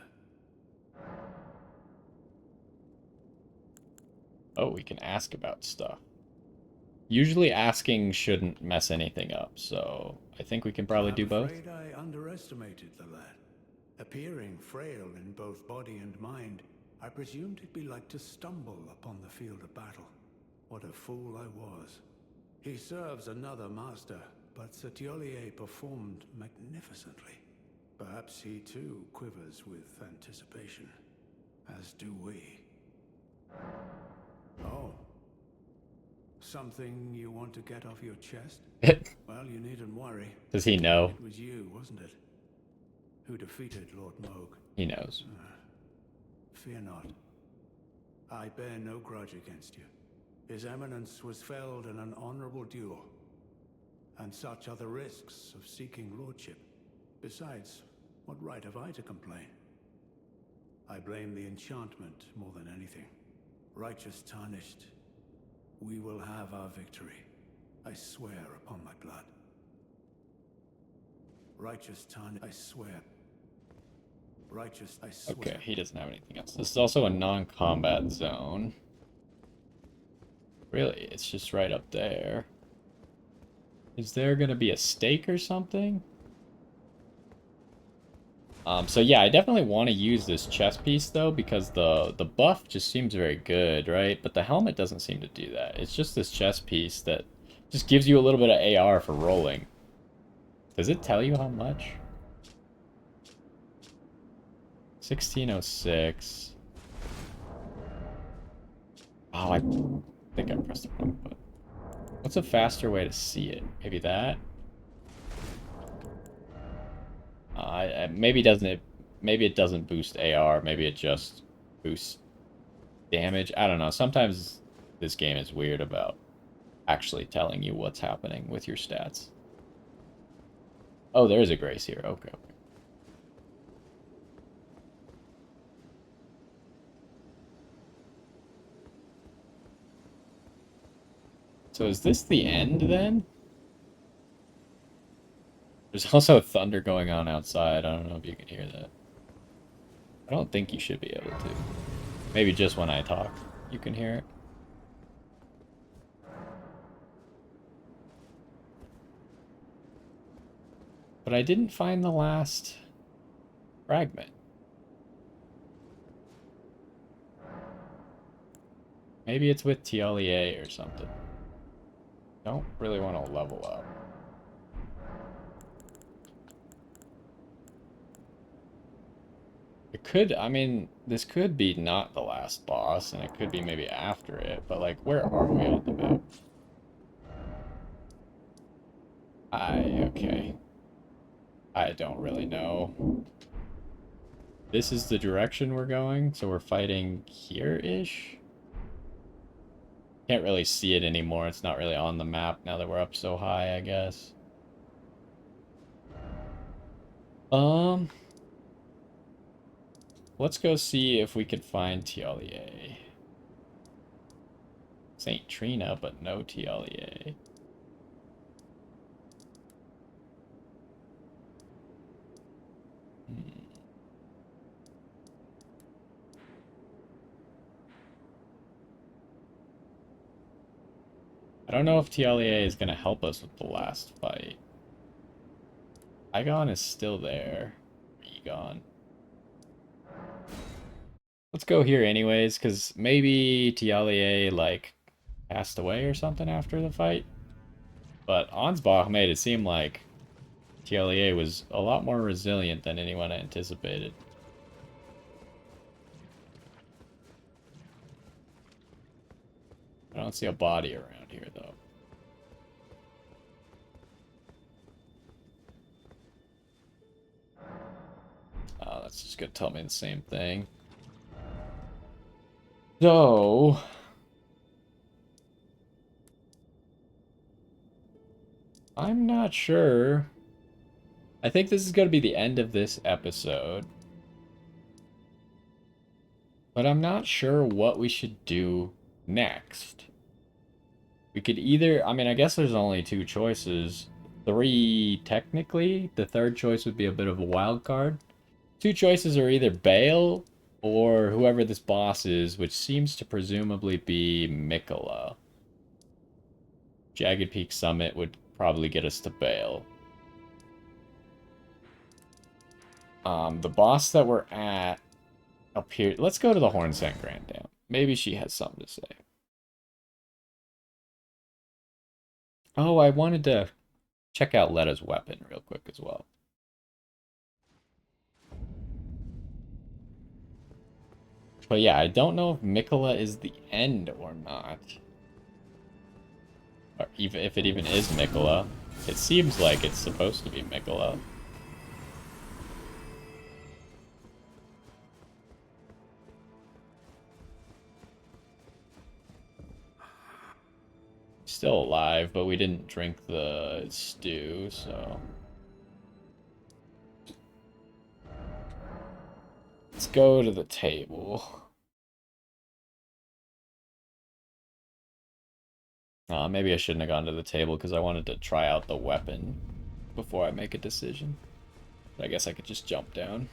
Oh, we can ask about stuff. Usually asking shouldn't mess anything up, so I think we can probably do both. I'm afraid I underestimated the lad. Appearing frail in both body and mind, I presumed it'd be like to stumble upon the field of battle. What a fool I was. He serves another master, but Tialier performed magnificently. Perhaps he too quivers with anticipation, as do we. Oh. Something you want to get off your chest? Well, you needn't worry. Does he know? It was you, wasn't it? Who defeated Lord Moog. He knows. Fear not. I bear no grudge against you. His Eminence was felled in an honorable duel, and such are the risks of seeking lordship. Besides, what right have I to complain? I blame the enchantment more than anything. Righteous tarnished, we will have our victory. I swear upon my blood. Righteous tarnished, I swear. Righteous, I swear. Okay, he doesn't have anything else. This is also a non-combat zone. Really, it's just right up there. Is there gonna be a stake or something? So yeah, I definitely want to use this chest piece though, because the buff just seems very good, right? But the helmet doesn't seem to do that. It's just this chest piece that just gives you a little bit of AR for rolling. Does it tell you how much? 1606. Oh, I think I pressed the wrong button. What's a faster way to see it? Maybe that? Maybe it doesn't boost AR. Maybe it just boosts damage. I don't know. Sometimes this game is weird about actually telling you what's happening with your stats. Oh, there's a grace here. Okay. So is this the end then? There's also thunder going on outside. I don't know if you can hear that. I don't think you should be able to. Maybe just when I talk, you can hear it. But I didn't find the last fragment. Maybe it's with TLEA or something. Don't really want to level up. It could, I mean, this could be not the last boss, and it could be maybe after it, but like, where are we on the map? Okay. I don't really know. This is the direction we're going, so we're fighting here-ish? Can't really see it anymore, it's not really on the map now that we're up so high, I guess. Let's go see if we can find TLEA. St. Trina, but no TLEA. I don't know if TLEA is going to help us with the last fight. Igon is still there. Egon. Let's go here anyways, because maybe TLEA, like, passed away or something after the fight. But Ansbach made it seem like TLEA was a lot more resilient than anyone anticipated. I don't see a body around here, though. Oh, that's just gonna tell me the same thing. So... I'm not sure. I think this is gonna be the end of this episode. But I'm not sure what we should do next. We could either... I mean, I guess there's only two choices. Three, technically. The third choice would be a bit of a wild card. Two choices are either Bale or whoever this boss is, which seems to presumably be Mikola. Jagged Peak Summit would probably get us to Bale. The boss that we're at up here... Let's go to the Hornsent Grand Dam. Maybe she has something to say. Oh, I wanted to check out Leda's weapon real quick as well. But yeah, I don't know if Mikola is the end or not. Or even if it even is Mikola. It seems like it's supposed to be Mikola. still alive, but we didn't drink the stew, so... Let's go to the table. Maybe I shouldn't have gone to the table because I wanted to try out the weapon before I make a decision. But I guess I could just jump down.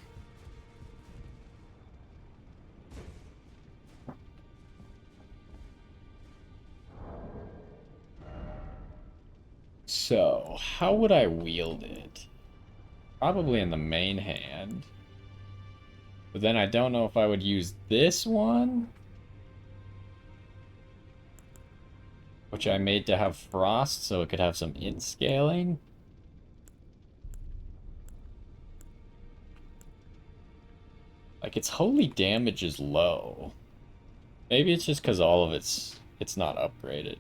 So, how would I wield it? Probably in the main hand. But then I don't know if I would use this one, which I made to have frost so it could have some int scaling. Like, its holy damage is low. Maybe it's just because all of it's not upgraded.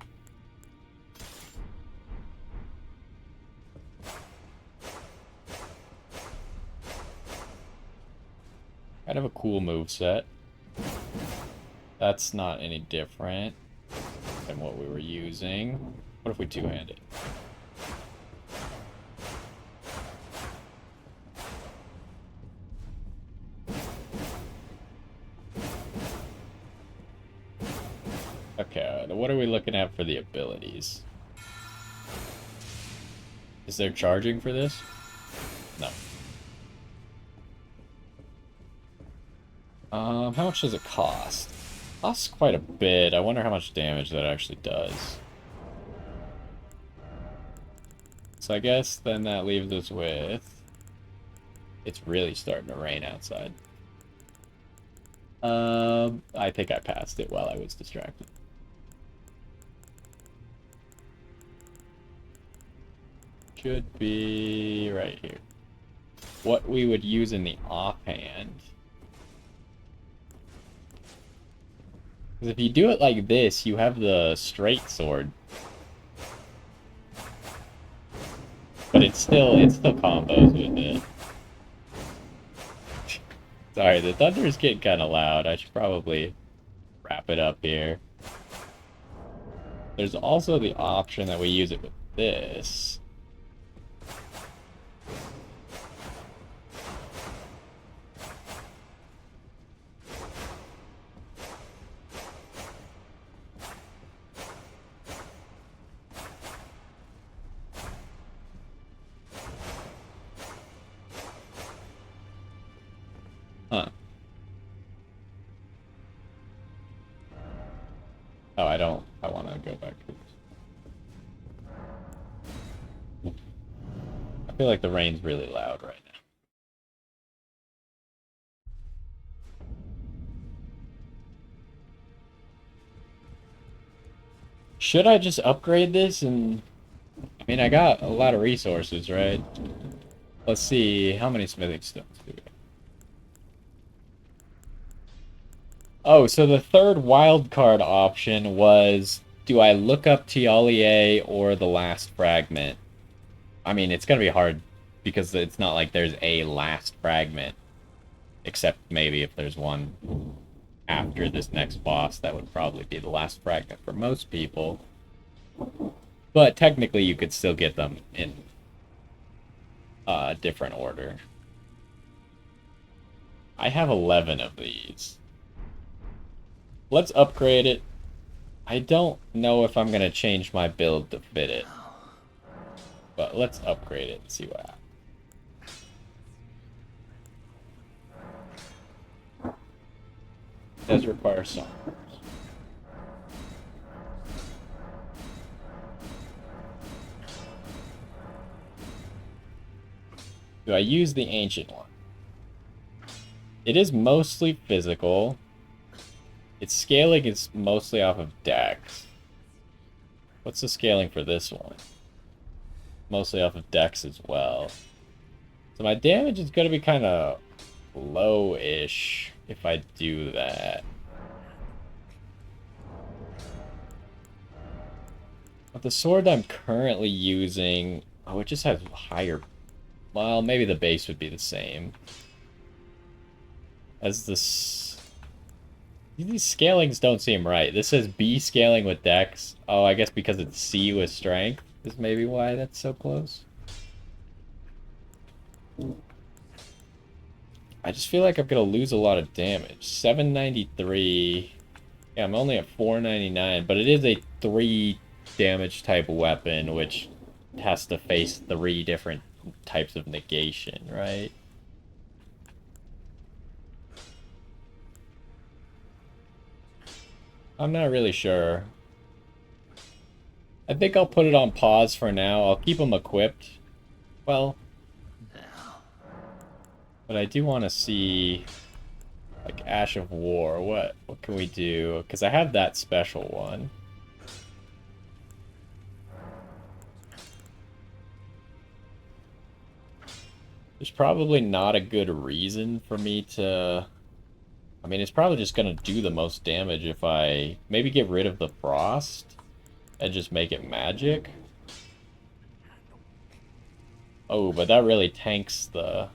Kind of a cool move set. That's not any different than what we were using. What if we two-hand it? Okay, what are we looking at for the abilities? Is there charging for this? No. How much does it cost? Costs quite a bit. I wonder how much damage that actually does. So I guess then that leaves us with... It's really starting to rain outside. I think I passed it while I was distracted. Should be right here. What we would use in the offhand. Because if you do it like this, you have the straight sword. But it still combos with it. Sorry, the thunder is getting kind of loud. I should probably wrap it up here. There's also the option that we use it with this. Huh. Oh, I want to go back to this. I feel like the rain's really loud right now. Should I just upgrade this and... I mean, I got a lot of resources, right? Let's see, how many smithing stones do we have? Oh, so the third wild card option was, do I look up Tialier or the last fragment? I mean, it's gonna be hard because it's not like there's a last fragment. Except maybe if there's one after this next boss, that would probably be the last fragment for most people. But technically you could still get them in a different order. I have 11 of these. Let's upgrade it. I don't know if I'm going to change my build to fit it. But let's upgrade it and see what happens. It does require some. Do I use the ancient one? It is mostly physical. Its scaling is mostly off of dex. What's the scaling for this one? Mostly off of dex as well. So my damage is going to be kind of low-ish if I do that. But the sword I'm currently using... Oh, it just has higher... Well, maybe the base would be the same. As this... These scalings don't seem right. This says B scaling with Dex. Oh, I guess because it's C with Strength is maybe why that's so close. I just feel like I'm gonna lose a lot of damage. 793. Yeah, I'm only at 499, but it is a 3 damage type weapon, which has to face 3 different types of negation, right? I'm not really sure. I think I'll put it on pause for now. I'll keep them equipped. Well, but I do want to see, like, Ash of War. What can we do? Because I have that special one. There's probably not a good reason for me to... I mean, it's probably just going to do the most damage if I maybe get rid of the Frost and just make it magic. Oh, but that really tanks the...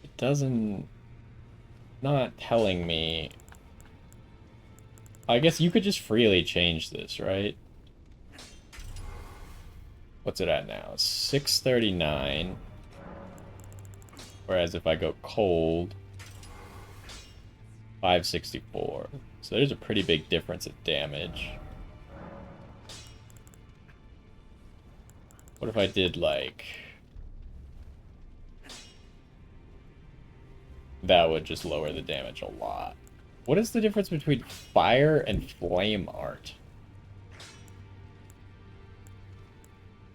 It doesn't... Not telling me... I guess you could just freely change this, right? What's it at now? 639. Whereas if I go cold, 564. So there's a pretty big difference in damage. What if I did, like... That would just lower the damage a lot. What is the difference between fire and flame art?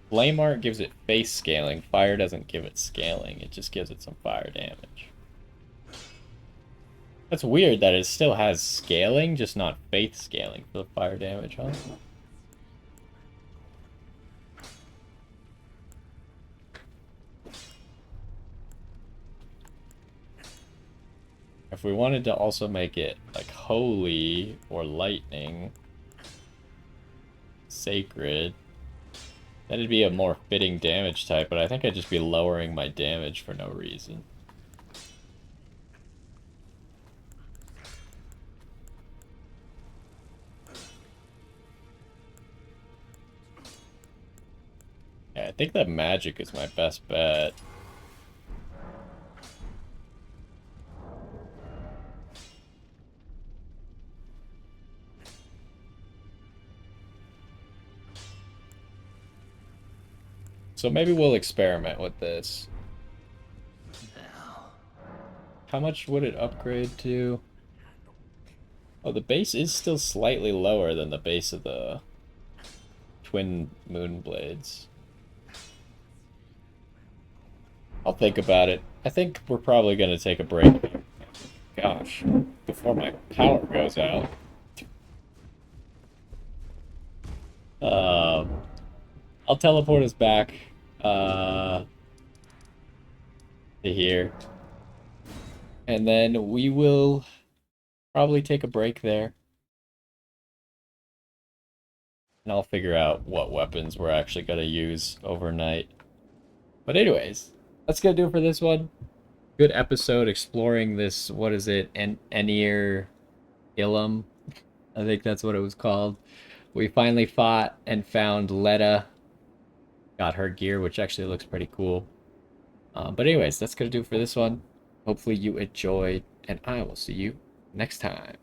Flame art gives it face scaling. Fire doesn't give it scaling. It just gives it some fire damage. That's weird that it still has scaling, just not faith scaling for the fire damage, huh? If we wanted to also make it like holy or lightning, sacred, that'd be a more fitting damage type, but I think I'd just be lowering my damage for no reason. Yeah, I think that magic is my best bet. So maybe we'll experiment with this. How much would it upgrade to? Oh, the base is still slightly lower than the base of the twin moon blades. I'll think about it. I think we're probably going to take a break. Gosh, before my power goes out. I'll teleport us back to here. And then we will probably take a break there. And I'll figure out what weapons we're actually going to use overnight. But anyways, that's going to do it for this one. Good episode exploring this, what is it, Enir Ilum? I think that's what it was called. We finally fought and found Leda. Got her gear, which actually looks pretty cool. But anyways, that's going to do it for this one. Hopefully you enjoyed, and I will see you next time.